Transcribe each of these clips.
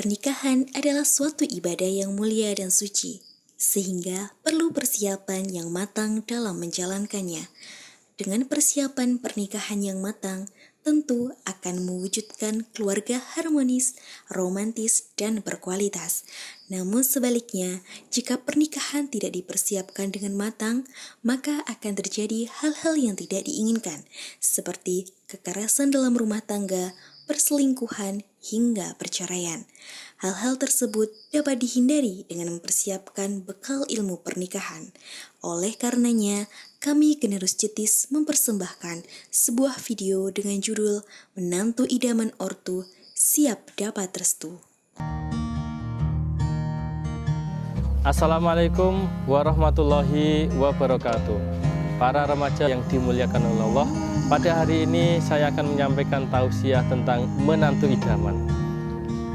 Pernikahan adalah suatu ibadah yang mulia dan suci, sehingga perlu persiapan yang matang dalam menjalankannya. Dengan persiapan pernikahan yang matang, tentu akan mewujudkan keluarga harmonis, romantis, dan berkualitas. Namun sebaliknya, jika pernikahan tidak dipersiapkan dengan matang, maka akan terjadi hal-hal yang tidak diinginkan, seperti kekerasan dalam rumah tangga, perselingkuhan, hingga perceraian. Hal-hal tersebut dapat dihindari dengan mempersiapkan bekal ilmu pernikahan. Oleh karenanya, kami Generus Cetis mempersembahkan sebuah video dengan judul Menantu Idaman Ortu Siap Dapat Restu. Assalamualaikum warahmatullahi wabarakatuh. Para remaja yang dimuliakan oleh Allah, pada hari ini saya akan menyampaikan tausiah tentang menantu idaman.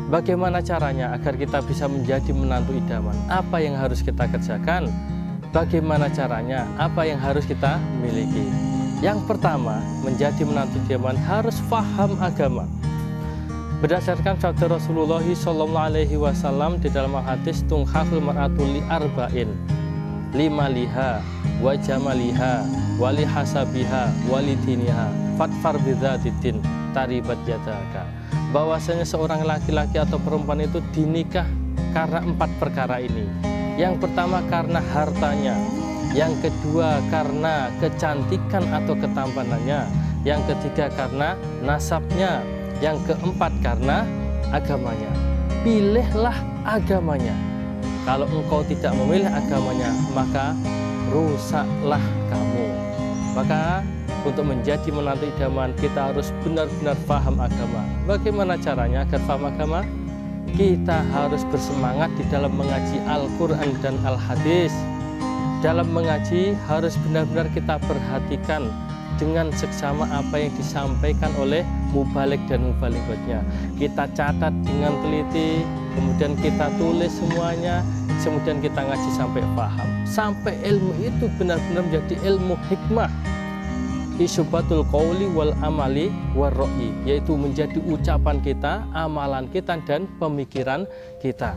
Bagaimana caranya agar kita bisa menjadi menantu idaman? Apa yang harus kita kerjakan? Bagaimana caranya? Apa yang harus kita miliki? Yang pertama, menjadi menantu idaman harus paham agama. Berdasarkan sabda Rasulullah SAW di dalam hadis tunghahul mar'atu li arba'in, lima liha, wa jamaliha, wali hasabiha, wali diniha, fatfar bidzatidin, taribat yadaka. Bahwasanya seorang laki-laki atau perempuan itu dinikah karena 4 perkara ini. Yang pertama karena hartanya, yang kedua karena kecantikan atau ketampanannya, yang ketiga karena nasabnya, yang keempat karena agamanya. Pilihlah agamanya. Kalau engkau tidak memilih agamanya, maka rusaklah kamu. Maka untuk menjadi menantu idaman, kita harus benar-benar paham agama. Bagaimana caranya agar paham agama? Kita harus bersemangat di dalam mengaji Al-Quran dan Al-Hadis. Dalam mengaji harus benar-benar kita perhatikan dengan seksama apa yang disampaikan oleh mubalik dan mubalikotnya. Kita catat dengan teliti, kemudian kita tulis semuanya, kemudian kita ngaji sampai paham. Sampai ilmu itu benar-benar menjadi ilmu hikmah. Isyubatul qawli wal amali wal ro'i, yaitu menjadi ucapan kita, amalan kita, dan pemikiran kita.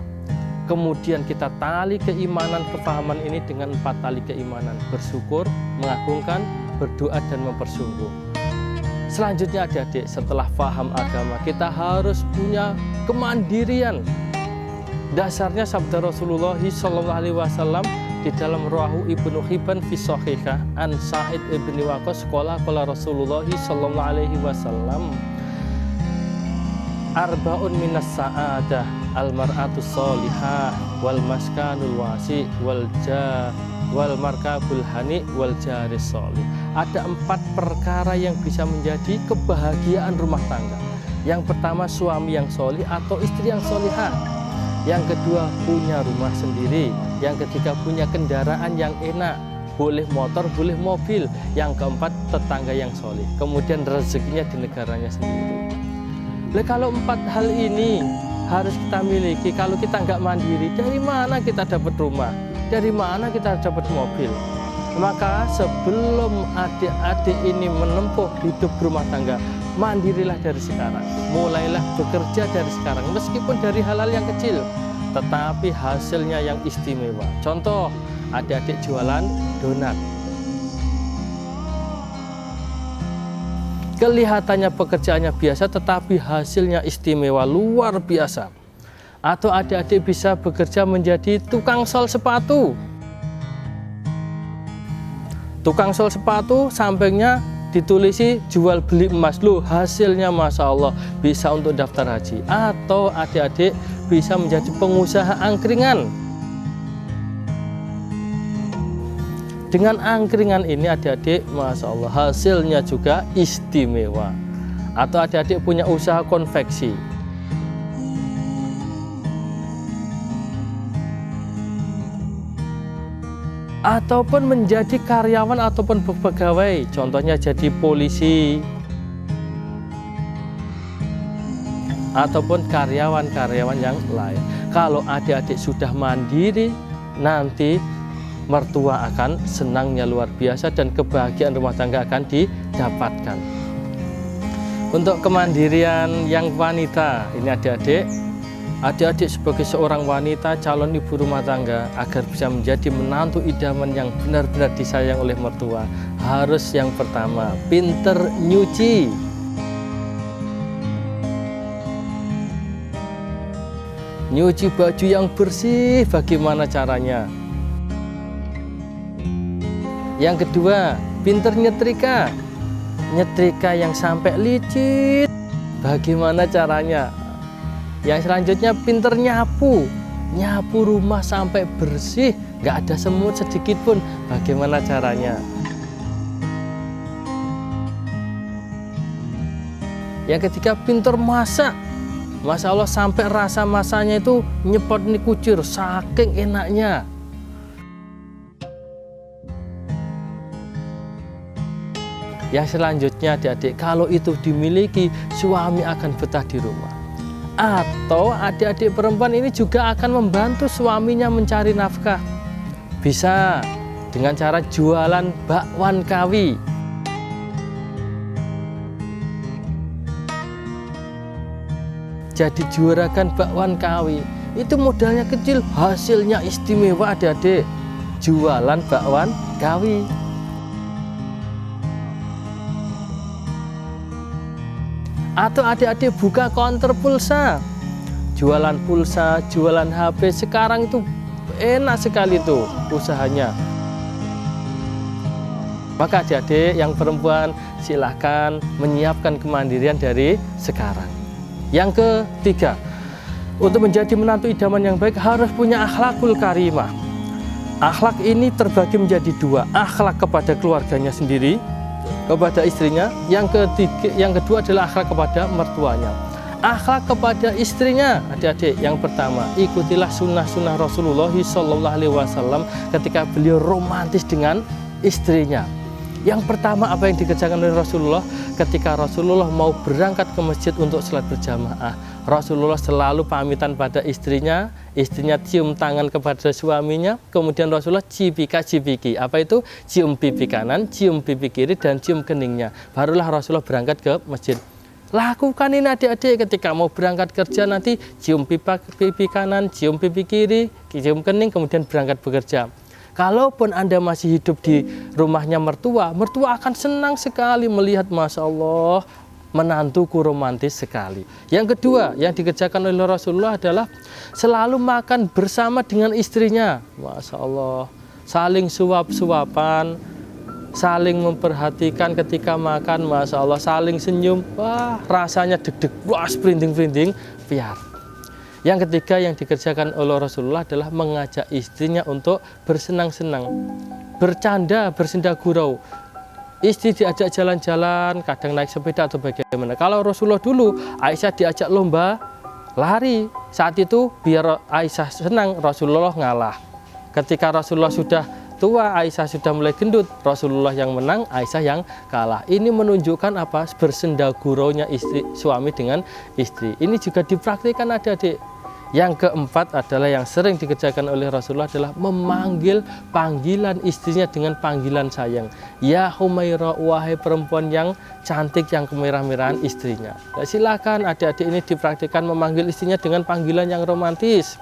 Kemudian kita tali keimanan, kefahaman ini dengan 4 tali keimanan: bersyukur, mengagungkan, berdoa, dan mempersungguh. Selanjutnya adik-adik, setelah paham agama, kita harus punya kemandirian. Dasarnya sabda Rasulullah SAW di dalam Rawahu Ibnu Hibban fi Shahihah an Sa'id ibni Waqqas qala Rasulullah SAW arba'un minas sa'adah al-mar'atu sholihah wal maskanul wasi wal markabul hani wal jaris sholih. Ada 4 perkara yang bisa menjadi kebahagiaan rumah tangga. Yang pertama, suami yang sholih atau istri yang sholihah. Yang kedua, punya rumah sendiri. Yang ketiga, punya kendaraan yang enak, boleh motor, boleh mobil. Yang keempat, tetangga yang sholih. Kemudian rezekinya di negaranya sendiri. Kalau 4 hal ini harus kita miliki. Kalau kita nggak mandiri, dari mana kita dapat rumah? Dari mana kita dapat mobil? Maka sebelum adik-adik ini menempuh hidup rumah tangga, mandirilah dari sekarang. Mulailah bekerja dari sekarang, meskipun dari hal-hal yang kecil, tetapi hasilnya yang istimewa. Contoh, adik-adik jualan donat. Kelihatannya pekerjaannya biasa, tetapi hasilnya istimewa, luar biasa. Atau adik-adik bisa bekerja menjadi tukang sol sepatu. Tukang sol sepatu, sampingnya ditulisi jual beli emas. Loh, hasilnya Masya Allah bisa untuk daftar haji. Atau adik-adik bisa menjadi pengusaha angkringan. Dengan angkringan ini adik-adik, Masya Allah, hasilnya juga istimewa. Atau adik-adik punya usaha konveksi. Ataupun menjadi karyawan ataupun pegawai, contohnya jadi polisi. Ataupun karyawan-karyawan yang lain. Kalau adik-adik sudah mandiri, nanti mertua akan senangnya luar biasa dan kebahagiaan rumah tangga akan didapatkan. Untuk kemandirian yang wanita, ini adik-adik, Adik-adik sebagai seorang wanita calon ibu rumah tangga agar bisa menjadi menantu idaman yang benar-benar disayang oleh mertua, harus yang pertama pinter nyuci. Nyuci baju yang bersih bagaimana caranya? Yang kedua, pinter nyetrika. Nyetrika yang sampai licin bagaimana caranya? Yang selanjutnya pinter nyapu. Nyapu rumah sampai bersih, nggak ada semut sedikit pun. Bagaimana caranya? Yang ketiga pinter masak. Masya Allah sampai rasa masaknya itu nyepot nih kucur, saking enaknya. Yang selanjutnya adik-adik, kalau itu dimiliki, suami akan betah di rumah. Atau adik-adik perempuan ini juga akan membantu suaminya mencari nafkah. Bisa dengan cara jualan bakwan kawi. Jadi juragan bakwan kawi. Itu modalnya kecil, hasilnya istimewa adik-adik. Jualan bakwan kawi. Atau adik-adik buka counter pulsa, jualan pulsa, jualan HP. Sekarang itu enak sekali tuh usahanya. Maka adik-adik yang perempuan silahkan menyiapkan kemandirian dari sekarang. Yang ketiga, untuk menjadi menantu idaman yang baik harus punya akhlakul karimah. Akhlak ini terbagi menjadi dua, akhlak kepada keluarganya sendiri, kepada istrinya. Yang kedua adalah akhlak kepada mertuanya. Akhlak kepada istrinya, adik-adik, yang pertama, ikutilah sunnah-sunnah Rasulullah SAW ketika beliau romantis dengan istrinya. Yang pertama apa yang dikerjakan oleh Rasulullah ketika Rasulullah mau berangkat ke masjid untuk sholat berjamaah. Rasulullah selalu pamitan pada istrinya, istrinya cium tangan kepada suaminya, kemudian Rasulullah cipika-cipiki. Apa itu? Cium pipi kanan, cium pipi kiri, dan cium keningnya. Barulah Rasulullah berangkat ke masjid. Lakukan ini adik-adik ketika mau berangkat kerja nanti, cium pipi kanan, cium pipi kiri, cium kening, kemudian berangkat bekerja. Kalaupun Anda masih hidup di rumahnya mertua, mertua akan senang sekali melihat, Masya Allah, menantuku romantis sekali. Yang kedua yang dikerjakan oleh Rasulullah adalah selalu makan bersama dengan istrinya. Masya Allah, saling suap-suapan, saling memperhatikan ketika makan. Masya Allah, saling senyum. Wah, rasanya deg-deg, wah, sprinting-sprinting, biar. Yang ketiga yang dikerjakan oleh Rasulullah adalah mengajak istrinya untuk bersenang-senang, bercanda, bersenda gurau. Istri diajak jalan-jalan, kadang naik sepeda atau bagaimana. Kalau Rasulullah dulu, Aisyah diajak lomba lari. Saat itu biar Aisyah senang, Rasulullah ngalah. Ketika Rasulullah sudah tua, Aisyah sudah mulai gendut, Rasulullah yang menang, Aisyah yang kalah. Ini menunjukkan apa? Bersenda guraunya suami dengan istri. Ini juga dipraktikkan adik-adik. Yang keempat adalah yang sering dikerjakan oleh Rasulullah adalah memanggil panggilan istrinya dengan panggilan sayang. Ya Humaira, wahai perempuan yang cantik, yang kemerah-merahan istrinya. Nah, silakan adik-adik ini dipraktikkan memanggil istrinya dengan panggilan yang romantis.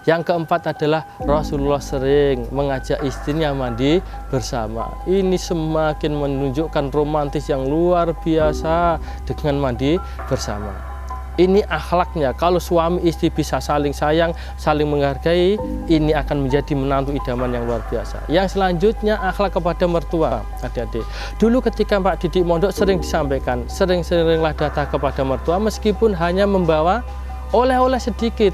Yang keempat adalah Rasulullah sering mengajak istrinya mandi bersama. Ini semakin menunjukkan romantis yang luar biasa dengan mandi bersama. Ini akhlaknya. Kalau suami istri bisa saling sayang, saling menghargai, ini akan menjadi menantu idaman yang luar biasa. Yang selanjutnya akhlak kepada mertua, adik-adik. Dulu ketika Pak Didik mondok sering disampaikan, sering-seringlah datang kepada mertua meskipun hanya membawa oleh-oleh sedikit.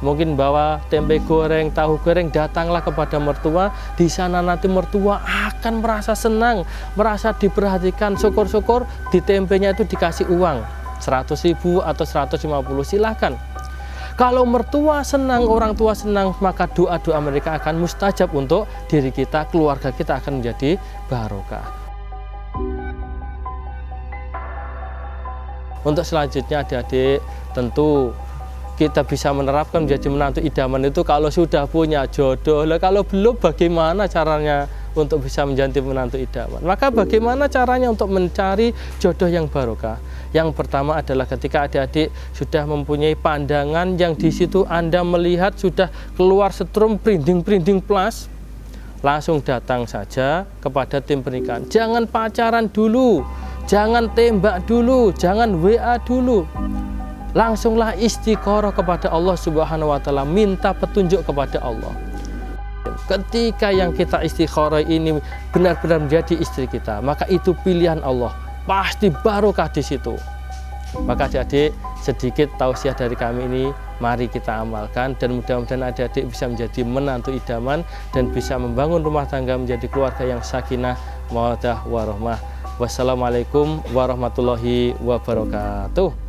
Mungkin bawa tempe goreng, tahu goreng, datanglah kepada mertua. Di sana nanti mertua akan merasa senang, merasa diperhatikan. Syukur-syukur di tempenya itu dikasih uang 100.000 atau 150, silahkan. Kalau mertua senang, orang tua senang, maka doa-doa mereka akan mustajab untuk diri kita, keluarga kita akan menjadi barokah. Untuk selanjutnya adik-adik, tentu kita bisa menerapkan menjadi menantu idaman itu kalau sudah punya jodoh. Lah kalau belum bagaimana caranya untuk bisa menjadi menantu idaman. Maka bagaimana caranya untuk mencari jodoh yang barokah? Yang pertama adalah ketika adik-adik sudah mempunyai pandangan yang di situ Anda melihat sudah keluar setrum prinding plus, langsung datang saja kepada tim pernikahan. Jangan pacaran dulu, jangan tembak dulu, jangan WA dulu. Langsunglah istikharah kepada Allah Subhanahu wa taala, minta petunjuk kepada Allah. Ketika yang kita istikharah ini benar-benar menjadi istri kita, maka itu pilihan Allah. Pasti barokah di situ. Maka adik-adik, sedikit tausiah dari kami ini, mari kita amalkan dan mudah-mudahan adik-adik bisa menjadi menantu idaman dan bisa membangun rumah tangga menjadi keluarga yang sakinah, mawaddah, warahmah. Wassalamualaikum warahmatullahi wabarakatuh.